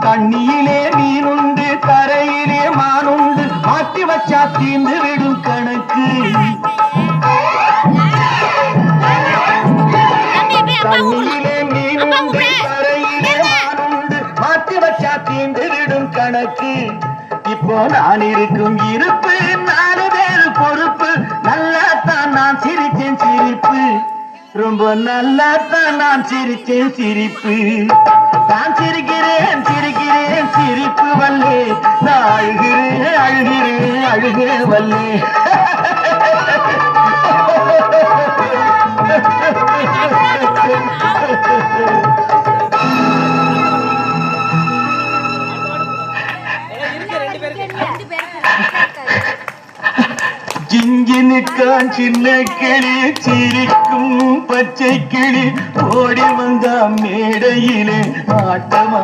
தண்ணியிலே மீனுண்டு கரையிலே மானுண்டு மாட்டி வச்சா தீர்ந்து விடும் கணக்கு. தண்ணியிலே மீனுண்டு கரையிலே மானுண்டு மாட்டி வச்சா தீர்ந்து விடும் கணக்கு. இப்போ நான் இருக்கும் இருப்பு 4 பேரு பொறுப்பு. நல்லாத்தான் நான் சிரிச்சேன் சிரிப்பு, ரொம்ப நல்லாத்தான் நான் சிரிச்சேன் சிரிப்பு. நான் சிரிக்கிறேன் சிரிக்கிறேன் சிரிப்பு வல்லே, நான் அழுகிறேன் அழுகிறேன் அழுகே வல்லே. ஜிஞ்சினுக்கான் சின்ன கிளி சிரிக்கும் பச்சை கிளி ஓடி வந்தா மேடையிலே ஆட்டமா.